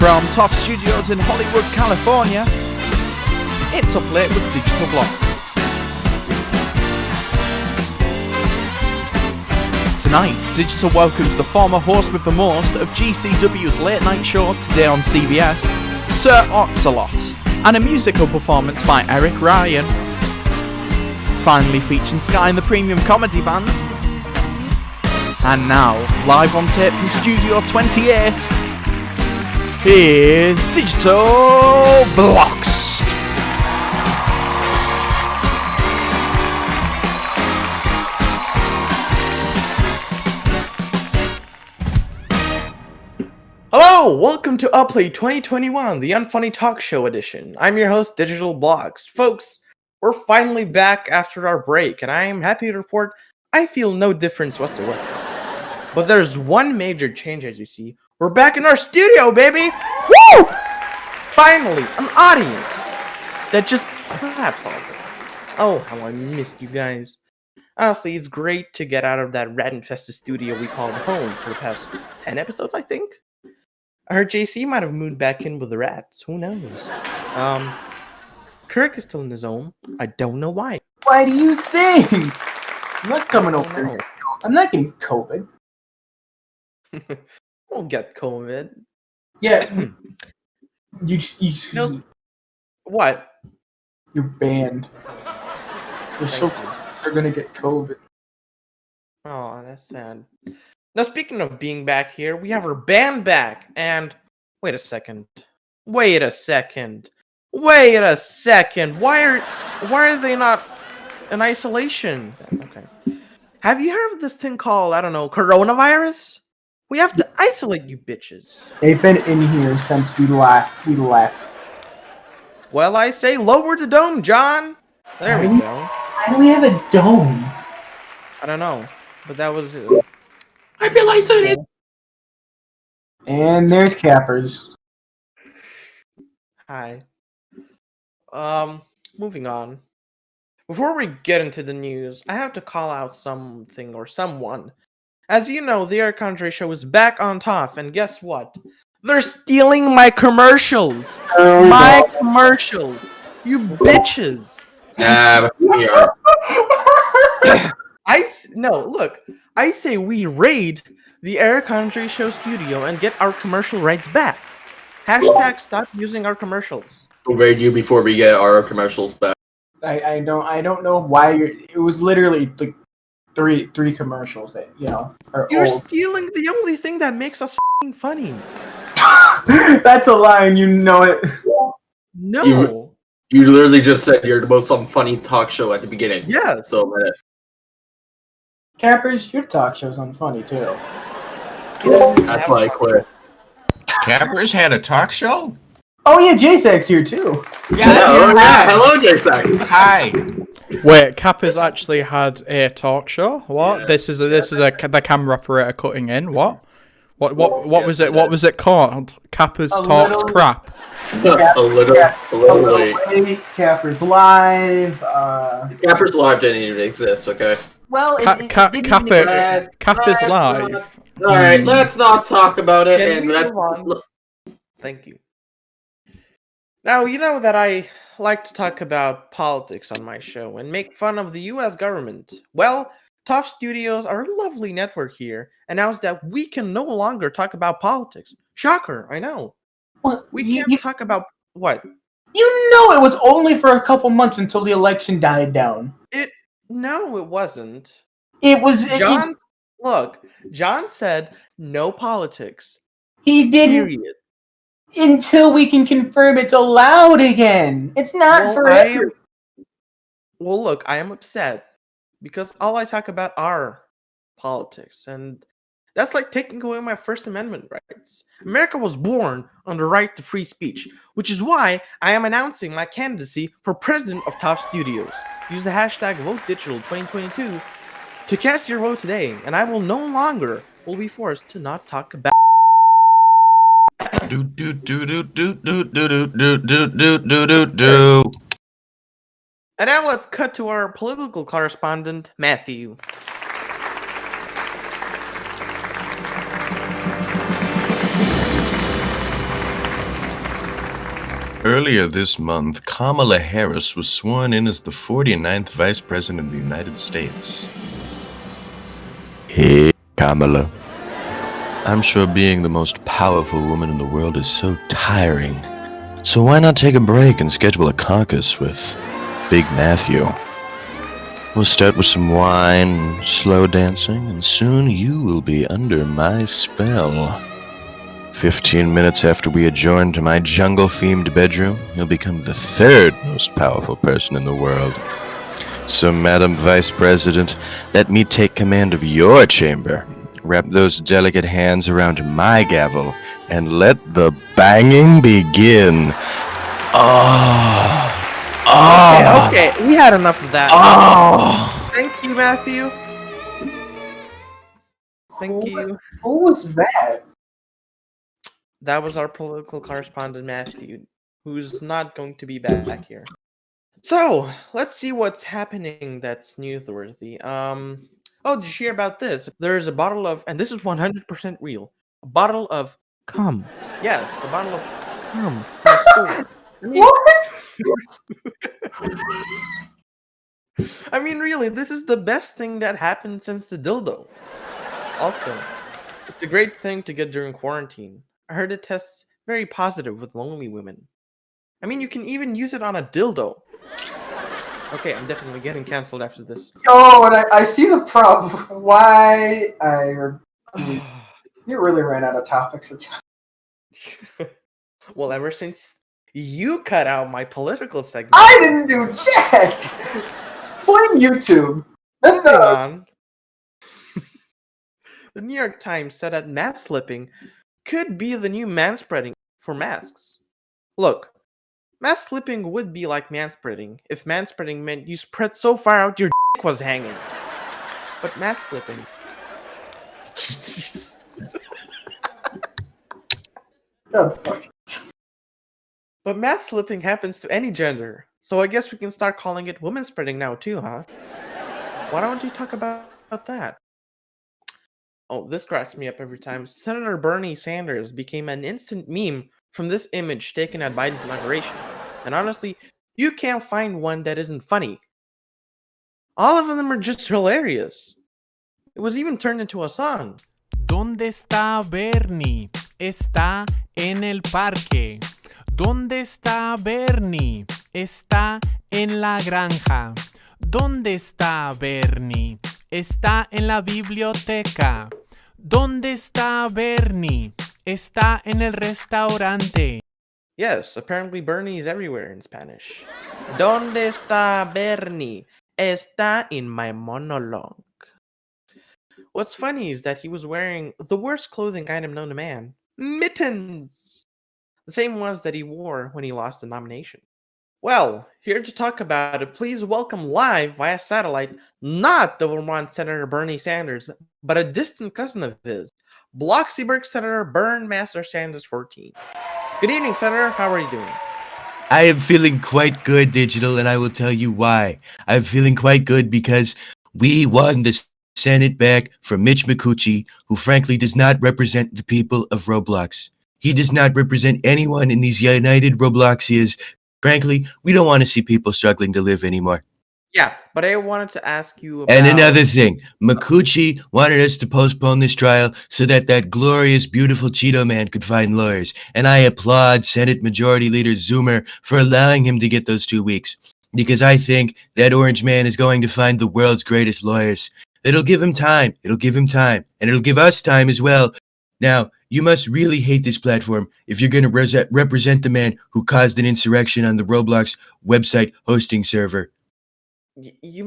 From TOF Studios in Hollywood, California, it's Up Late with DigitalBloxed. Tonight, Digital welcomes the former host with the most of GCW's late night show Today on CBS, SirotsALot, and a musical performance by Eric Ryan. Finally featuring Sky and the Premium Comedy Band. And now, live on tape from Studio 28, here's DigitalBloxed. Hello, welcome to Uplay 2021, the Unfunny Talk Show edition. I'm your host, DigitalBloxed. Folks, we're finally back after our break, and I am happy to report I feel no difference whatsoever. But there's one major change, as you see. We're back in our studio, baby! Woo! Finally, an audience that just claps all day. Oh, how I missed you guys. Honestly, it's great to get out of that rat-infested studio we called home for the past 10 episodes, I think. I heard JC might have moved back in with the rats. Who knows? Kirk is still in his home. I don't know why. Why do you think? I'm not coming over here. I'm not getting COVID. We'll get COVID. Yeah. you No. What? You're banned. They're gonna get COVID. Oh, that's sad. Now, speaking of being back here, we have our band back, and wait a second. Why are they not in isolation? Okay. Have you heard of this thing called, I don't know, coronavirus? We have to isolate you bitches. They've been in here since we left. Well, I say lower the dome, John. There we go. Why do we have a dome? I don't know, but that was it. I feel isolated. And there's Cappers. Hi. Moving on. Before we get into the news, I have to call out something or someone. As you know, the Air Country show is back on TOF, and guess what? They're stealing my commercials! Commercials! You bitches! Nah, we are. I say we raid the Air Country show studio and get our commercial rights back. Hashtag stop using our commercials. We'll raid you before we get our commercials back. I don't know why it was literally like three commercials that are You're old. stealing the only thing that makes us f***ing funny. That's a lie, and you know it. No. You literally just said you're the most unfunny talk show at the beginning. Yeah. So, Cappers, your talk show's unfunny too. that's why I quit. Cappers had a talk show? Oh yeah, JSAC's here too. Hello, Jason. Hi. Wait, Kappa's actually had a talk show? What? Yeah. This is the camera operator cutting in. What? What was it? What was it called? Kappa's talks crap. A little late. Cappers Live. Cappers Live didn't even exist. Okay. Well, Kappa's Live. All right, let's not talk about it, Can and we let's. move on? Thank you. Now, you know that I like to talk about politics on my show and make fun of the US government. Well, TOF Studios, our lovely network here, announced that we can no longer talk about politics. Shocker, I know. Well, we can't talk about what? You know it was only for a couple months until the election died down. No, it wasn't. It was... John said no politics. He didn't... Period. Until we can confirm it's allowed again. It's not forever. I am upset because all I talk about are politics, and that's like taking away my First Amendment rights. America was born on the right to free speech, which is why I am announcing my candidacy for president of TOF Studios. Use the hashtag VoteDigital2022 to cast your vote today, and I will no longer be forced to not talk about. And now let's cut to our political correspondent, Matthew. Earlier this month, Kamala Harris was sworn in as the 49th Vice President of the United States. Hey, Kamala. I'm sure being the most powerful woman in the world is so tiring. So why not take a break and schedule a caucus with Big Matthew? We'll start with some wine and slow dancing, and soon you will be under my spell. 15 minutes after we adjourn to my jungle-themed bedroom, you'll become the third most powerful person in the world. So, Madam Vice President, let me take command of your chamber. Wrap those delicate hands around my gavel, and let the banging begin. Okay, we had enough of that. Thank you, Matthew. Thank you. Who was that? That was our political correspondent, Matthew, who's not going to be back here. So, let's see what's happening that's newsworthy. Oh, did you hear about this? There's a bottle of, and this is 100% real, a bottle of cum. Yes, a bottle of cum. I mean, really, this is the best thing that happened since the dildo. Also, it's a great thing to get during quarantine. I heard it tests very positive with lonely women. I mean, you can even use it on a dildo. Okay, I'm definitely getting canceled after this. Oh, and I see the problem. Why you really ran out of topics to tell. Well, ever since you cut out my political segment, I didn't do jack. Blame YouTube. That's moving not. on. The New York Times said that mask slipping could be the new manspreading for masks. Look, mask slipping would be like manspreading if manspreading meant you spread so far out your dick was hanging. But mask slipping. Oh, fuck. But mask slipping happens to any gender, so I guess we can start calling it woman spreading now too, huh? Why don't you talk about that? Oh, this cracks me up every time. Senator Bernie Sanders became an instant meme from this image taken at Biden's inauguration. And honestly, you can't find one that isn't funny. All of them are just hilarious. It was even turned into a song. ¿Dónde está Bernie? Está en el parque. ¿Dónde está Bernie? Está en la granja. ¿Dónde está Bernie? Está en la biblioteca. ¿Dónde está Bernie? Está en el restaurante. Yes, apparently Bernie is everywhere in Spanish. ¿Dónde está Bernie? Está en my monologue. What's funny is that he was wearing the worst clothing item known to man. Mittens! The same ones that he wore when he lost the nomination. Well, here to talk about it, please welcome live via satellite, not the Vermont Senator Bernie Sanders, but a distant cousin of his, Bloxyburg Senator Bern Master Sanders 14. Good evening, Senator. How are you doing? I am feeling quite good, Digital, and I will tell you why. I'm feeling quite good because we won the Senate back from Mitch McCucci, who frankly does not represent the people of ROBLOX. He does not represent anyone in these united ROBLOXians. Frankly, we don't want to see people struggling to live anymore. Yeah, but I wanted to ask you about... And another thing, McCucci wanted us to postpone this trial so that that glorious, beautiful Cheeto man could find lawyers. And I applaud Senate Majority Leader Zoomer for allowing him to get those 2 weeks. Because I think that orange man is going to find the world's greatest lawyers. It'll give him time. It'll give him time. And it'll give us time as well. Now, you must really hate this platform if you're going to represent the man who caused an insurrection on the ROBLOX website hosting server. You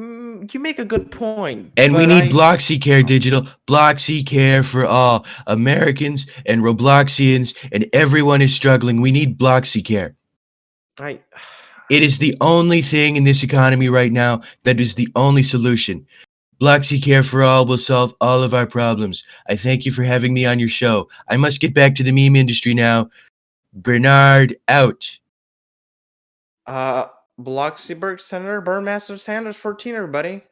make a good point. And we need BloxyCare, Digital. BloxyCare for all. Americans and ROBLOXians and everyone is struggling. We need BloxyCare. It is the only thing in this economy right now that is the only solution. BloxyCare for all will solve all of our problems. I thank you for having me on your show. I must get back to the meme industry now. Bernard out. Bloxyburg Senator Burnmaster Sanders 14, everybody.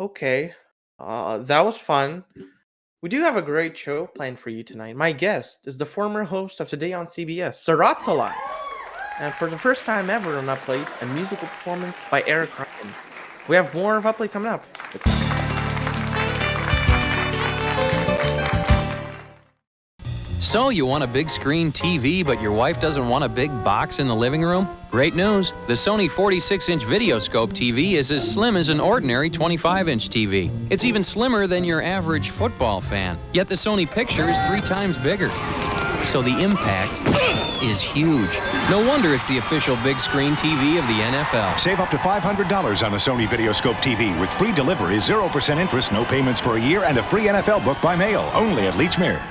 Okay. That was fun. We do have a great show planned for you tonight. My guest is the former host of Today on CBS, SirotsALot. And for the first time ever on Upplate, a musical performance by Eric Ryan. We have more of Upplate coming up. So, you want a big screen TV, but your wife doesn't want a big box in the living room? Great news! The Sony 46-inch Videoscope TV is as slim as an ordinary 25-inch TV. It's even slimmer than your average football fan. Yet the Sony picture is 3 times bigger. So the impact is huge. No wonder it's the official big screen TV of the NFL. Save up to $500 on a Sony Videoscope TV with free delivery, 0% interest, no payments for a year, and a free NFL book by mail. Only at Leechmere.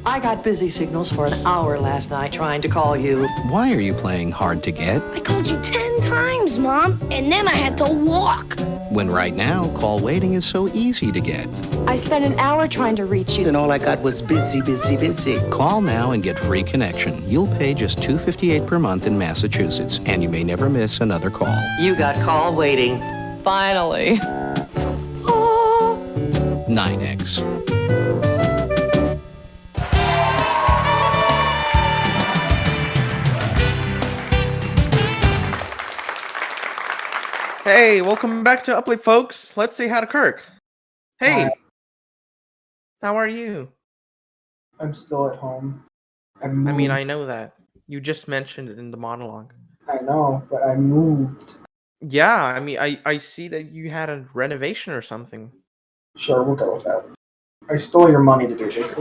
I got busy signals for an hour last night trying to call you. Why are you playing hard to get? I called you 10 times, Mom, and then I had to walk. When right now, call waiting is so easy to get. I spent an hour trying to reach you. And all I got was busy, busy, busy. Call now and get free connection. You'll pay just $2.58 per month in Massachusetts, and you may never miss another call. You got call waiting. Finally. 9X. Hey, welcome back to Upplate, folks. Let's say hi to Kirk. Hey, how are you? I'm still at home. I mean, I know that. You just mentioned it in the monologue. I know, but I moved. Yeah, I mean, I see that you had a renovation or something. Sure, we'll go with that. I stole your money to do this.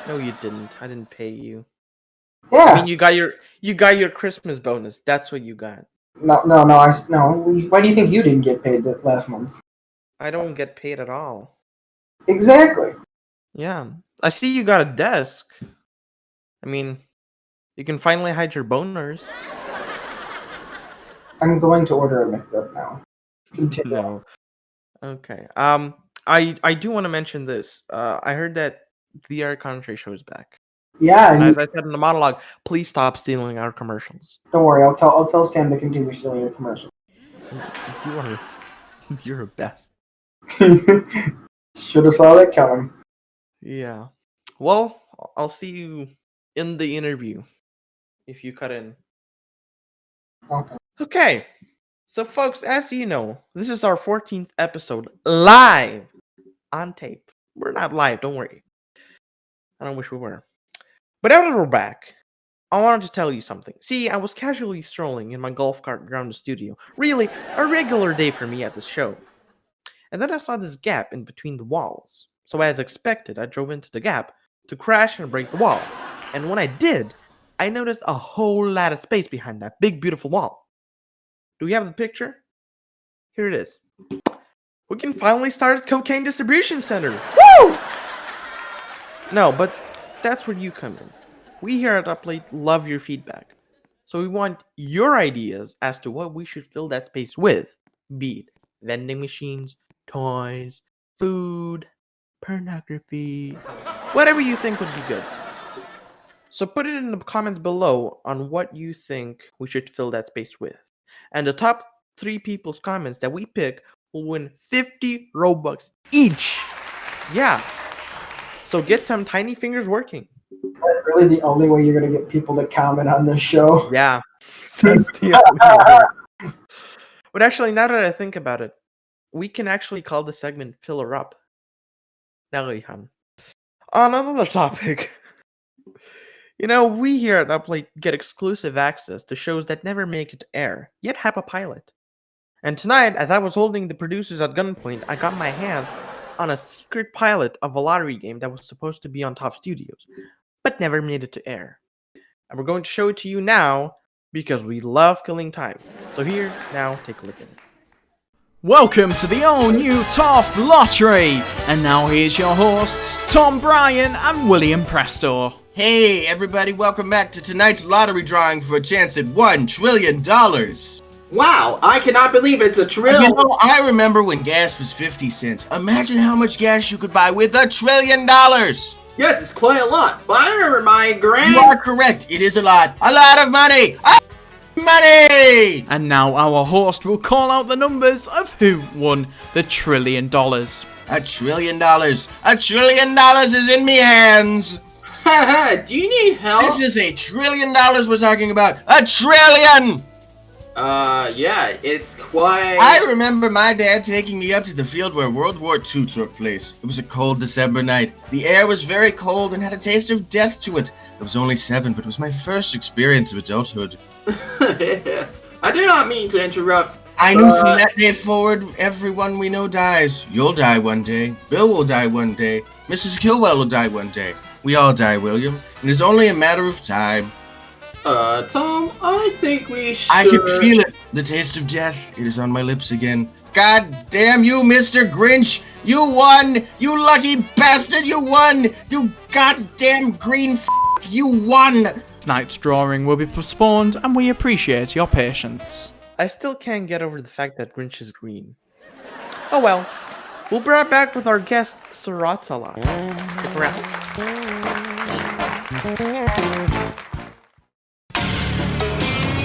No, you didn't. I didn't pay you. Yeah. I mean, you got your Christmas bonus. That's what you got. No. Why do you think you didn't get paid last month? I don't get paid at all. Exactly. Yeah. I see you got a desk. I mean, you can finally hide your boners. I'm going to order a McRib now. Continue. No. Okay. I do want to mention this. I heard that the Air Country show is back. Yeah, and as I said in the monologue, please stop stealing our commercials. Don't worry, I'll tell Sam to continue stealing your commercials. You're a best. Should have saw that coming. Yeah. Well, I'll see you in the interview if you cut in. Okay. Okay. So, folks, as you know, this is our 14th episode live on tape. We're not live, don't worry. I don't wish we were. But now that we're back, I wanted to tell you something. See, I was casually strolling in my golf cart around the studio. Really, a regular day for me at this show. And then I saw this gap in between the walls. So as expected, I drove into the gap to crash and break the wall. And when I did, I noticed a whole lot of space behind that big, beautiful wall. Do we have the picture? Here it is. We can finally start a cocaine distribution center. Woo! No, but that's where you come in. We here at Upplate love your feedback. So we want your ideas as to what we should fill that space with. Be it vending machines, toys, food, pornography, whatever you think would be good. So put it in the comments below on what you think we should fill that space with. And the top 3 people's comments that we pick will win 50 ROBUX each. Yeah. So get them tiny fingers working. That's really the only way you're going to get people to comment on this show. Yeah. That's the only way. But actually, now that I think about it, we can actually call the segment Filler Up. On another topic. You know, we here at Upplate get exclusive access to shows that never make it to air, yet have a pilot. And tonight, as I was holding the producers at gunpoint, I got my hands on a secret pilot of a lottery game that was supposed to be on TOF Studios, but never made it to air. And we're going to show it to you now, because we love killing time. So here, now, take a look at it. Welcome to the all-new TOF Lottery! And now here's your hosts, Tom Bryan and William Presto. Hey everybody, welcome back to tonight's lottery drawing for a chance at $1 trillion. Wow, I cannot believe it's a trillion. You know, I remember when gas was 50 cents. Imagine how much gas you could buy with $1 trillion. Yes, it's quite a lot, but I remember my grand... You are correct, it is a lot. A lot of money! Money! And now our host will call out the numbers of who won the $1 trillion. $1 trillion. $1 trillion is in me hands. Do you need help? This is $1 trillion we're talking about. $1 trillion! Yeah, it's quite... I remember my dad taking me up to the field where World War II took place. It was a cold December night. The air was very cold and had a taste of death to it. I was only 7, but it was my first experience of adulthood. I do not mean to interrupt. I knew from that day forward, everyone we know dies. You'll die one day. Bill will die one day. Mrs. Kilwell will die one day. We all die, William. And it's only a matter of time. Tom, I think we should... I can feel it. The taste of death. It is on my lips again. God damn you, Mr. Grinch. You won. You lucky bastard. You won. You goddamn green f***. You won. Tonight's drawing will be postponed, and we appreciate your patience. I still can't get over the fact that Grinch is green. Oh well. We'll be right back with our guest, SirotsALot. Stick around.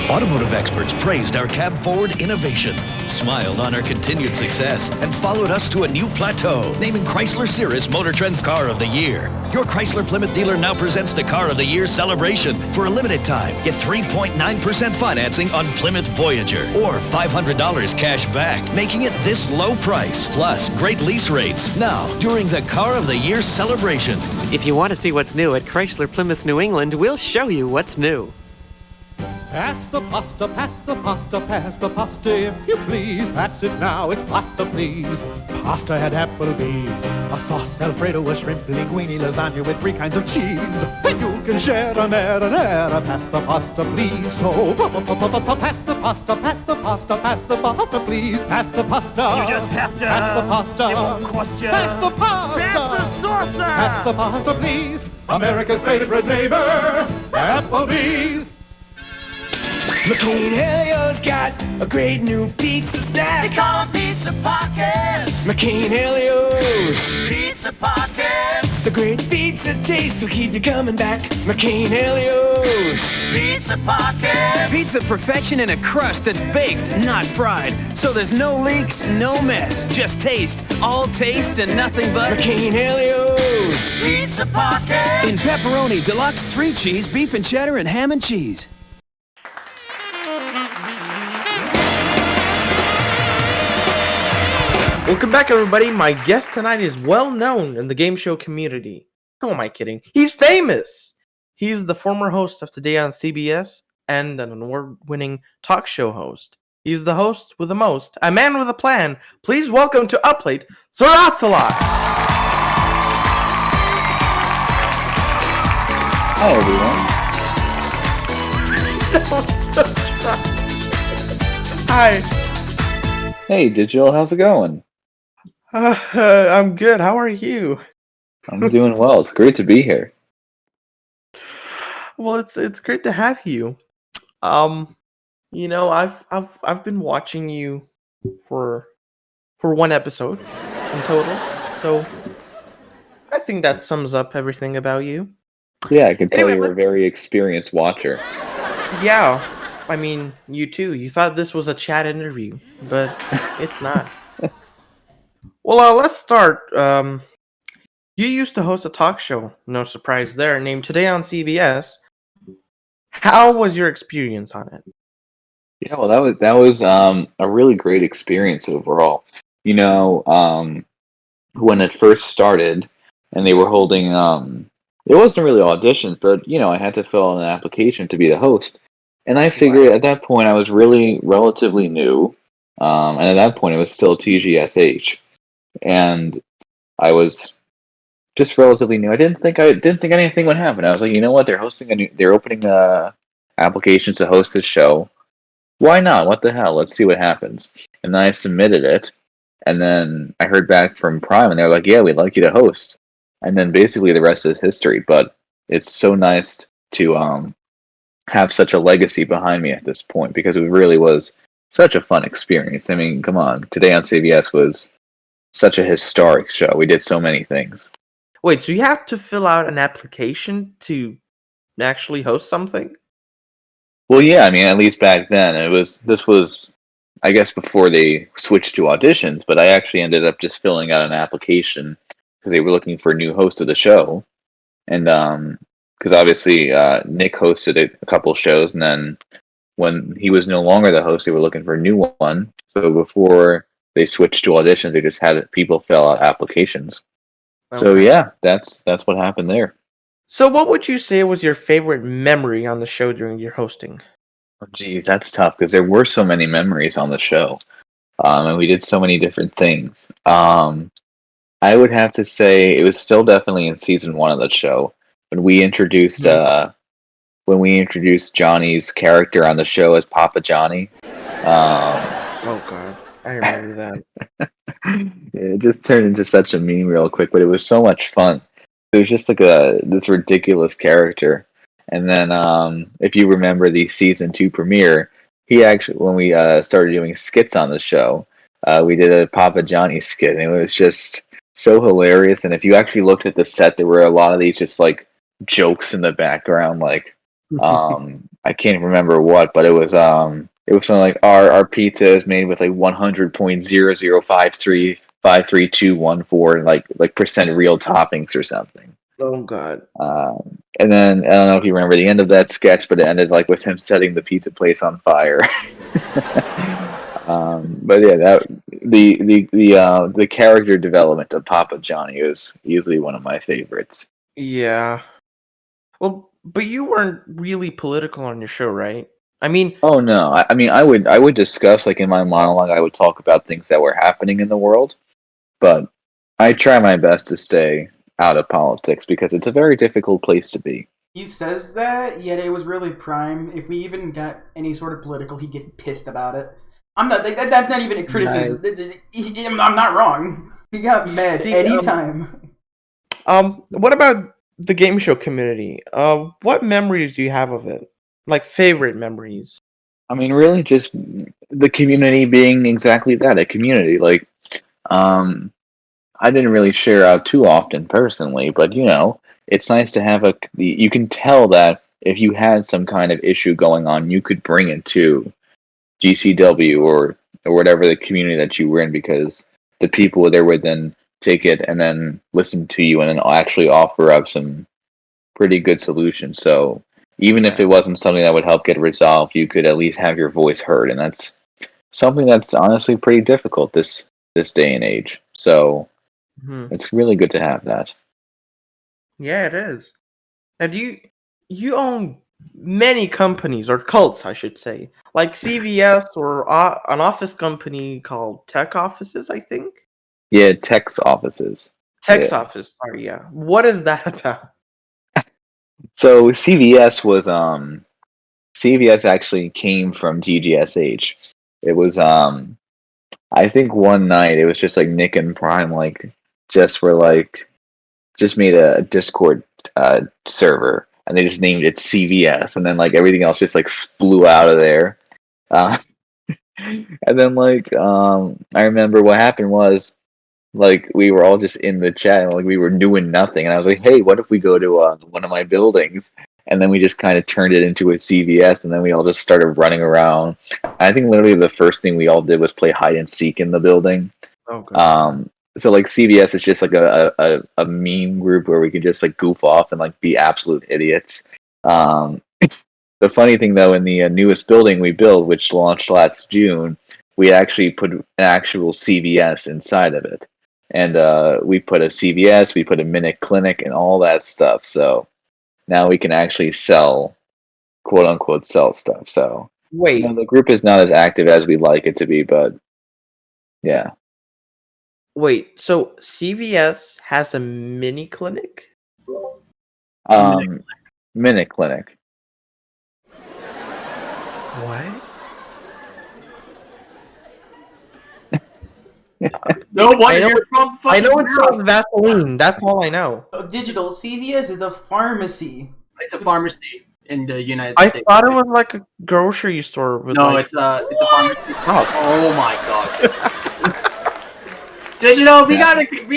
Automotive experts praised our cab-forward innovation, smiled on our continued success, and followed us to a new plateau, naming Chrysler Cirrus Motor Trend's Car of the Year. Your Chrysler Plymouth dealer now presents the Car of the Year celebration. For a limited time, get 3.9% financing on Plymouth Voyager, or $500 cash back, making it this low price, plus great lease rates. Now, during the Car of the Year celebration. If you want to see what's new at Chrysler Plymouth New England, we'll show you what's new. Pass the pasta, pass the pasta, pass the pasta if you please. Pass it now, it's pasta please. Pasta at Applebee's. A sauce Alfredo, a shrimp linguine, lasagna with 3 kinds of cheese. And you can share a marinara. Pass the pasta please. So pass the pasta, pass the pasta, pass the pasta please. Pass the pasta. You just have to pass the pasta. It won't cost you. Pass the pasta. Pass the saucer. Pass the pasta please. America's favorite neighbor, Applebee's. McCain Helio's got a great new pizza snack. They call them Pizza Pockets. McCain Helio's Pizza Pockets. The great pizza taste will keep you coming back. McCain Helio's Pizza Pockets. Pizza perfection in a crust that's baked, not fried. So there's no leaks, no mess. Just taste. All taste and nothing but McCain Helio's Pizza Pockets. In pepperoni, deluxe, 3 cheese, beef and cheddar, and ham and cheese. Welcome back, everybody. My guest tonight is well known in the game show community. Who am I kidding? He's famous. He's the former host of Today on CBS and an award-winning talk show host. He's the host with the most, a man with a plan. Please welcome to Uplate, SirotsALot. Hi, everyone. Hi. Hey, Digital. How's it going? I'm good. How are you? I'm doing well. It's great to be here. Well, it's great to have you. You know, I've been watching you for 1 episode in total, so I think that sums up everything about you. Yeah, I can tell you're a very experienced watcher. Yeah, I mean, you too. You thought this was a chat interview, but it's not. Well, let's start. You used to host a talk show, no surprise there, named Today on CBS. How was your experience on it? Yeah, well, that was a really great experience overall. You know, when it first started, and they were holding, it wasn't really auditions, but you know, I had to fill out an application to be the host, and I figured at that point I was really relatively new, and at that point it was still TGSH, and I was just relatively new. I didn't think anything would happen. I was like, you know what? They're opening applications to host this show. Why not? What the hell? Let's see what happens. And then I submitted it, and then I heard back from Prime, and they were like, yeah, we'd like you to host. And then basically the rest is history. But it's so nice to have such a legacy behind me at this point, because it really was such a fun experience. I mean, come on. Today on CBS was such a historic show. We did so many things. Wait, so you have to fill out an application to actually host something? Well, yeah, I mean, at least back then, this was, I guess, before they switched to auditions, but I actually ended up just filling out an application because they were looking for a new host of the show. And because obviously Nick hosted a couple shows, and then when he was no longer the host, they were looking for a new one. So before they switched to auditions, they just had people fill out applications. So Okay. yeah, that's what happened there. So, what would you say was your favorite memory on the show during your hosting? Oh, geez, that's tough because there were so many memories on the show, and we did so many different things. I would have to say it was still definitely in season 1 of the show when we introduced Johnny's character on the show as Papa Johnny. Oh god, I remember that. It just turned into such a meme real quick, but it was so much fun. It was just like this ridiculous character. And then if you remember the season 2 premiere, he actually when we started doing skits on the show, we did a Papa Johnny skit, and it was just so hilarious. And if you actually looked at the set, there were a lot of these just like jokes in the background, like I can't remember what, but it was something like our pizza is made with like 100.005353214 like percent real toppings or something. Oh god. And then I don't know if you remember the end of that sketch, but it ended like with him setting the pizza place on fire. But yeah, that the character development of Papa Johnny is easily one of my favorites. Yeah. Well, but you weren't really political on your show, right? I mean, oh no, I mean I would discuss, like in my monologue, I would talk about things that were happening in the world, but I try my best to stay out of politics because it's a very difficult place to be. He says that, yet it was really Prime. If we even got any sort of political, he'd get pissed about it. I'm not. That's not even a criticism. Nice. I'm not wrong. He got mad anytime. What about the game show community? What memories do you have of it? Like favorite memories? I mean, really, just the community being exactly that, a community. Like, I didn't really share out too often personally, but you know, it's nice to have you can tell that if you had some kind of issue going on, you could bring it to GCW or whatever the community that you were in, because the people there would then take it and then listen to you and then actually offer up some pretty good solutions. So even if it wasn't something that would help get resolved, you could at least have your voice heard, and that's something that's honestly pretty difficult this day and age. So it's really good to have that. Yeah, it is. Now, do you own many companies, or cults, I should say, like CVS or an office company called Tech Offices, I think? Yeah, Tech's Offices. Tech's Yeah. Office, sorry, yeah. What is that about? So CVS was CVS actually came from TGSH. It was I think one night it was just like Nick and Prime just made a Discord server, and they just named it CVS, and then like everything else just like flew out of there. And then I remember what happened was like we were all just in the chat and like we were doing nothing, and I was like, hey, what if we go to one of my buildings? And then we just kind of turned it into a CVS, and then we all just started running around. I think literally the first thing we all did was play hide and seek in the building. Okay. So like CVS is just like a meme group where we can just like goof off and like be absolute idiots. The funny thing though, in the newest building we built, which launched last June, we actually put an actual CVS inside of it. And we put a CVS, we put a Minute Clinic, and all that stuff. So now we can actually sell, quote unquote, sell stuff. So wait, the group is not as active as we'd like it to be, but yeah. Wait, so CVS has a mini clinic? Minute Clinic. What? No wonder I know, you're from I know fucking it's on Vaseline. That's all I know. Digital CVS is a pharmacy. It's a pharmacy in the United I States. thought it was like a grocery store. With No, like... it's a pharmacy. Oh my god. Digital, we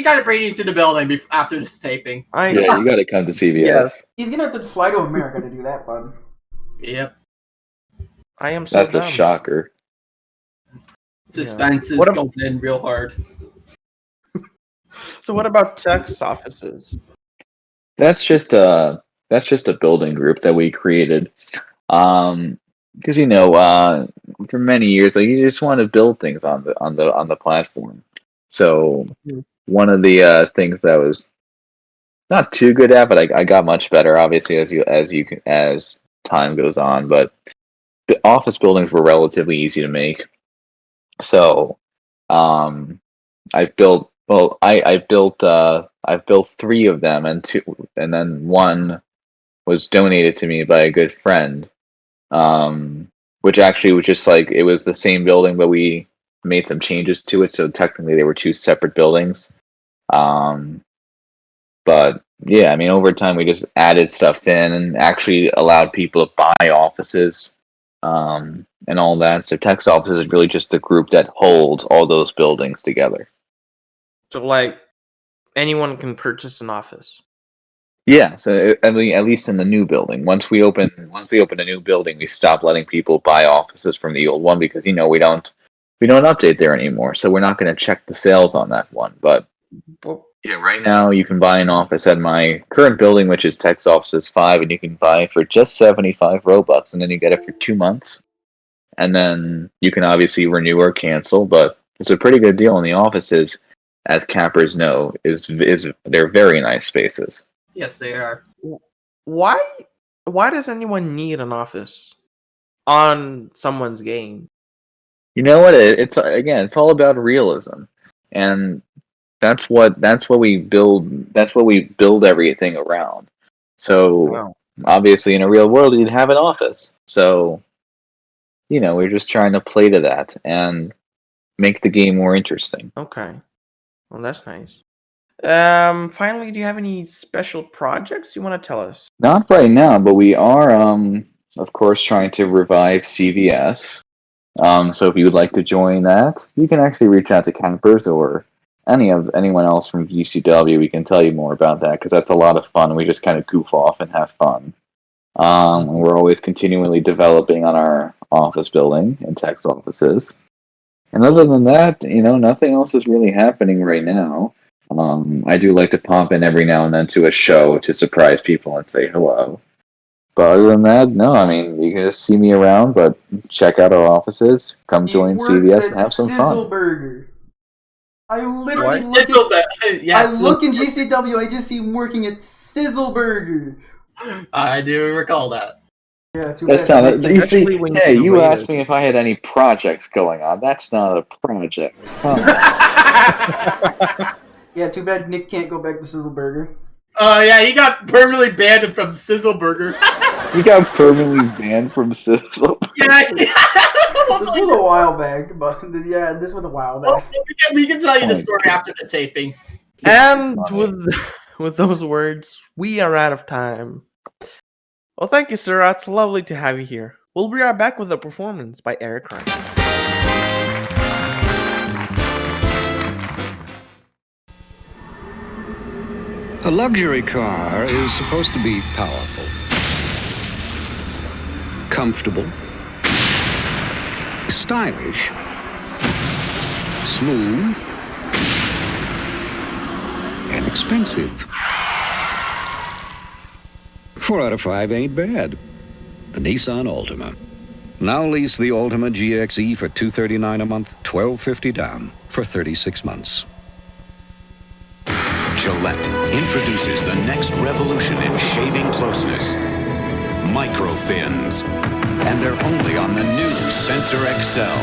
gotta bring you to the building after this taping. Yeah, you gotta come to CVS. Yes. He's gonna have to fly to America to do that, bud. Yep. I am so That's dumb. a shocker. Suspense is going in real hard. So what about Tech's Offices? That's just a that's just a building group that we created. Because for many years, like you just want to build things on the platform. So one of the things that I was not too good at, but I got much better, obviously, as time goes on. But the office buildings were relatively easy to make. So, I've built three of them, and then one was donated to me by a good friend. Which actually was just like it was the same building, but we made some changes to it, so technically they were two separate buildings. But yeah, I mean, over time we just added stuff in and actually allowed people to buy offices, and all that. So Tex Offices is really just the group that holds all those buildings together. So, like, anyone can purchase an office. Yeah, so at least in the new building. Once we open a new building, we stop letting people buy offices from the old one because we don't update there anymore. So we're not going to check the sales on that one. But yeah, right now you can buy an office at my current building, which is Tex Offices 5, and you can buy it for just 75 Robux, and then you get it for 2 months, and then you can obviously renew or cancel. But it's a pretty good deal, and the offices, as cappers know, is they're very nice spaces. Yes, they are. Why does anyone need an office on someone's game? You know what? It's all about realism, and that's what we build. That's what we build everything around. So obviously, in a real world, you'd have an office. So we're just trying to play to that and make the game more interesting. Okay, well that's nice. Finally, do you have any special projects you want to tell us? Not right now, but we are, of course, trying to revive CVS. So if you would like to join that, you can actually reach out to campers or anyone else from GCW. We can tell you more about that because that's a lot of fun. We just kind of goof off and have fun. We're always continually developing on our office building and Tex offices. And other than that, nothing else is really happening right now. I do like to pop in every now and then to a show to surprise people and say hello. But other than that, no, I mean, you can just see me around, but check out our offices, come join CVS and have some fun. Sizzleburger. I literally look in GCW, I just see him working at Sizzleburger. I do recall that. Yeah, too That's bad. not. You see, hey, you asked me if I had any projects going on. That's not a project. Yeah, too bad Nick can't go back to Sizzleburger. Oh yeah, he got permanently banned from Sizzleburger. You got permanently banned from Sizzle. Yeah. This was a while back, but yeah, this was a while back. Well, we can tell you the story after the taping. And with those words, we are out of time. Well, thank you, sir. It's lovely to have you here. We'll be right back with a performance by Eric Ryan. A luxury car is supposed to be powerful, comfortable, stylish, smooth, and expensive. 4 out of 5 ain't bad. The Nissan Altima. Now lease the Altima GXE for $239 a month, $1,250 down for 36 months. Gillette introduces the next revolution in shaving closeness. Microfins. And they're only on the new Sensor XL.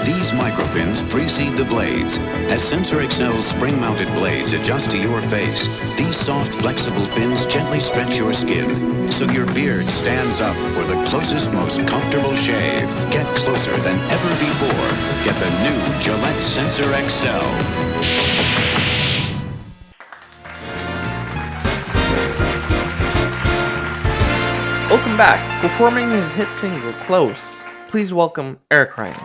These microfins precede the blades. As Sensor XL's spring-mounted blades adjust to your face, these soft, flexible fins gently stretch your skin, so your beard stands up for the closest, most comfortable shave. Get closer than ever before. Get the new Gillette Sensor XL. Welcome back. Performing his hit single, Close, please welcome Eric Ryan.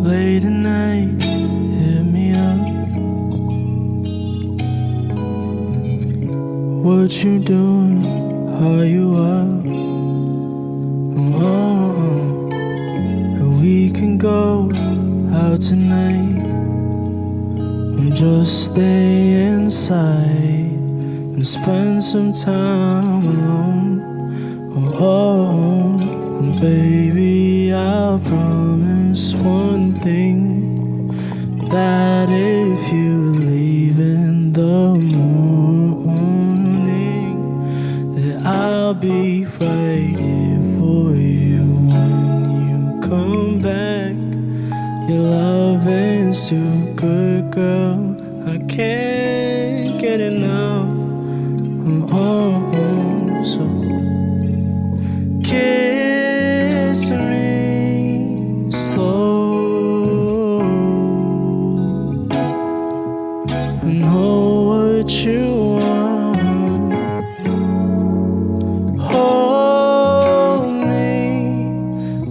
late at night, hit me up. What you doing? Are you up? We can go out tonight and just stay inside and spend some time alone. And baby, I'll promise one thing, that if you leave in the morning, that I'll be right here for you when you come back. Your loving's too good, girl. I can't get enough. So kiss me slow. I know what you want. Hold me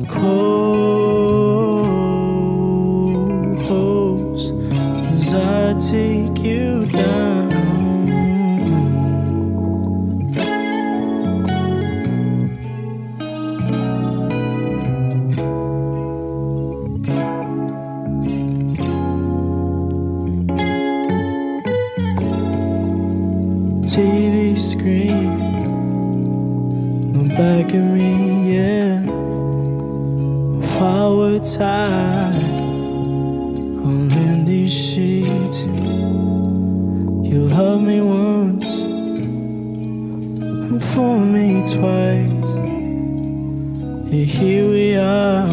close as I take you down. TV screen, look back at me, yeah. While we're tied on in these sheets, you loved me once and for me twice. And here we are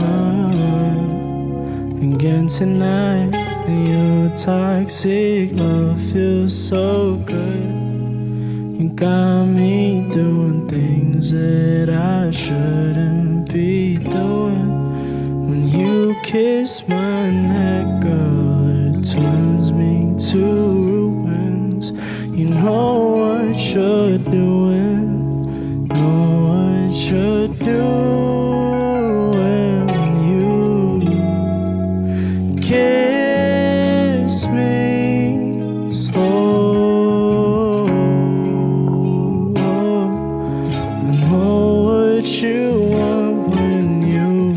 again tonight, and your toxic love feels so good. You got me doing things that I shouldn't be doing. When you kiss my neck, girl, it turns me to ruins. You know what you're doing, know what you're doing. When you kiss me slow, you want when you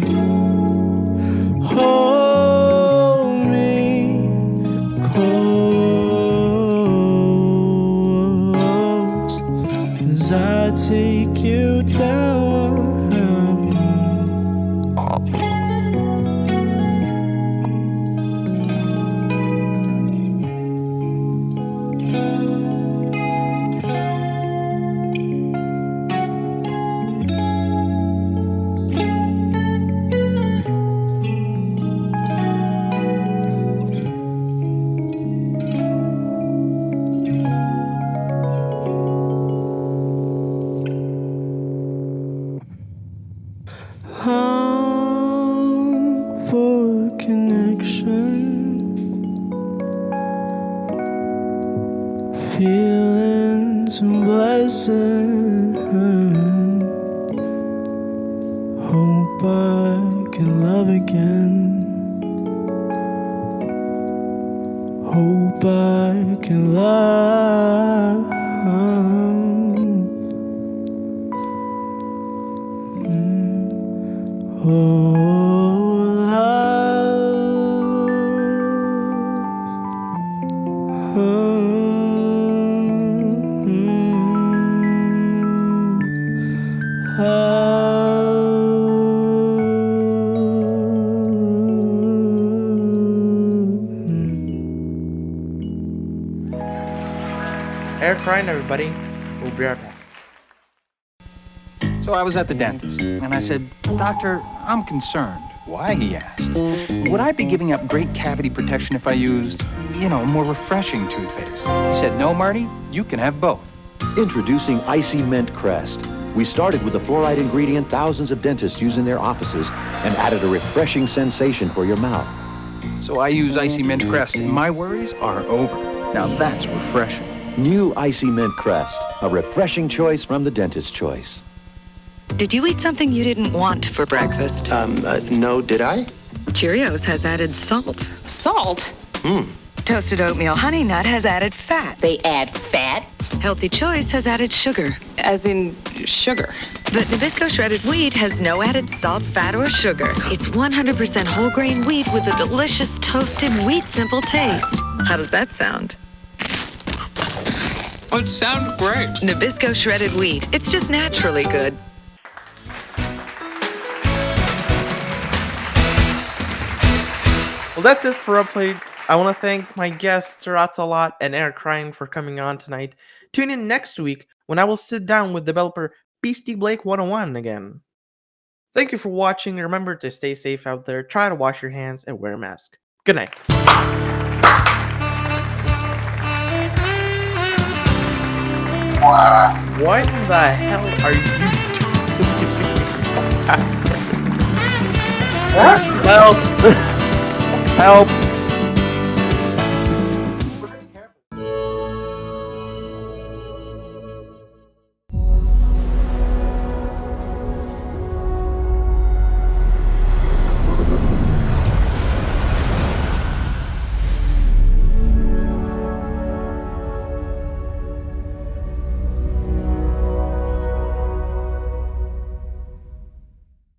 hold me close as I take you down. Long for connection, feelings and blessings. Hope I can love again. Hope I can love. Air crying, everybody. We'll be right back. So I was at the dentist, and I said, "Doctor, I'm concerned." "Why?" he asked. "Would I be giving up great cavity protection if I used, more refreshing toothpaste?" He said, "No, Marty, you can have both." Introducing Icy Mint Crest. We started with the fluoride ingredient thousands of dentists use in their offices and added a refreshing sensation for your mouth. So I use Icy Mint Crest, and my worries are over. Now that's refreshing. New Icy Mint Crest, a refreshing choice from the dentist's choice. Did you eat something you didn't want for breakfast? No, did I? Cheerios has added salt. Salt? Toasted oatmeal honey nut has added fat. They add fat? Healthy Choice has added sugar. As in sugar. But Nabisco shredded wheat has no added salt, fat, or sugar. It's 100% whole grain wheat with a delicious toasted wheat simple taste. How does that sound? It sounds great. Nabisco shredded wheat. It's just naturally good. Well, that's it for Upplay. I want to thank my guests, SirotsALot and Eric Ryan, for coming on tonight. Tune in next week when I will sit down with developer Beastie Blake 101 again. Thank you for watching. Remember to stay safe out there, try to wash your hands, and wear a mask. Good night. What the hell are you doing? Help! Help!